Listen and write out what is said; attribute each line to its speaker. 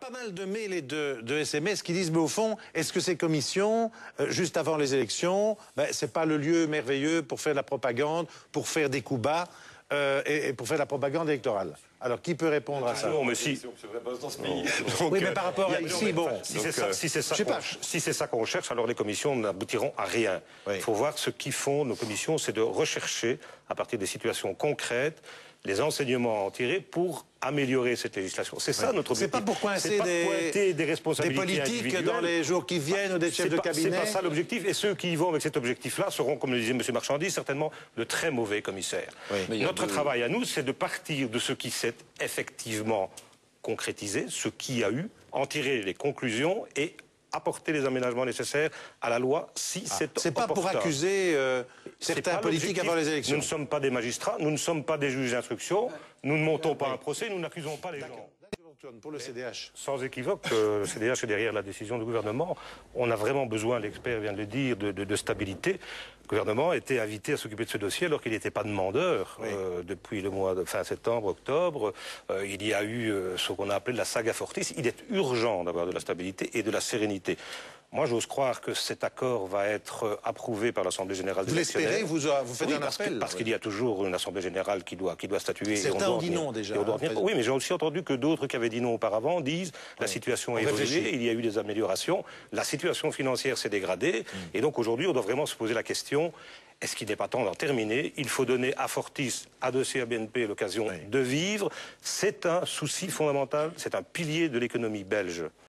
Speaker 1: pas mal de mails et de SMS qui disent, mais au fond, est-ce que ces commissions, juste avant les élections, c'est pas le lieu merveilleux pour faire de la propagande, pour faire des coups bas et pour faire de la propagande électorale? Alors, qui peut répondre à ça?
Speaker 2: Non, mais si.
Speaker 1: Oui, mais par rapport à ici, bon.
Speaker 2: Si c'est ça qu'on cherche, alors les commissions n'aboutiront à rien.
Speaker 1: Oui.
Speaker 2: Il faut voir ce qu'ils font, nos commissions, c'est de rechercher, à partir des situations concrètes, les enseignements à en tirer pour améliorer cette législation. C'est ça notre objectif.
Speaker 1: C'est pas pour coincer
Speaker 2: des responsabilités
Speaker 1: politiques
Speaker 2: individuelles.
Speaker 1: dans les jours qui viennent ou des chefs de cabinet.
Speaker 2: C'est pas ça l'objectif. Et ceux qui y vont avec cet objectif-là seront, comme le disait M. Marchandy, certainement de très mauvais commissaires.
Speaker 1: Oui.
Speaker 2: Notre travail à nous, c'est de partir de ce qui s'est effectivement concrétisé, ce qui a eu, en tirer les conclusions et apporter les aménagements nécessaires à la loi si c'est opportun.
Speaker 1: C'est pas pour accuser certains politiques avant les élections.
Speaker 2: Nous ne sommes pas des magistrats, nous ne sommes pas des juges d'instruction, nous ne montons pas un procès, nous n'accusons pas les gens.
Speaker 1: Pour le CDH.
Speaker 2: Sans équivoque, le CDH est derrière la décision du gouvernement. On a vraiment besoin, l'expert vient de le dire, de stabilité. Le gouvernement a été invité à s'occuper de ce dossier alors qu'il n'était pas demandeur.
Speaker 1: Oui.
Speaker 2: Depuis le mois de fin septembre, octobre, il y a eu ce qu'on a appelé la saga Fortis. Il est urgent d'avoir de la stabilité et de la sérénité. Moi, j'ose croire que cet accord va être approuvé par l'Assemblée générale des actionnaires.
Speaker 1: Vous l'espérez, vous faites un appel?
Speaker 2: Parce qu'il y a toujours une Assemblée générale qui doit statuer.
Speaker 1: Certains ont dit non déjà.
Speaker 2: Oui, mais j'ai aussi entendu que d'autres qui avaient dit non auparavant disent la situation a évolué, il y a eu des améliorations, la situation financière s'est dégradée, et donc aujourd'hui, on doit vraiment se poser la question, est-ce qu'il n'est pas temps d'en terminer? Il faut donner à Fortis, à Dossier, à BNP l'occasion de vivre. C'est un souci fondamental, c'est un pilier de l'économie belge.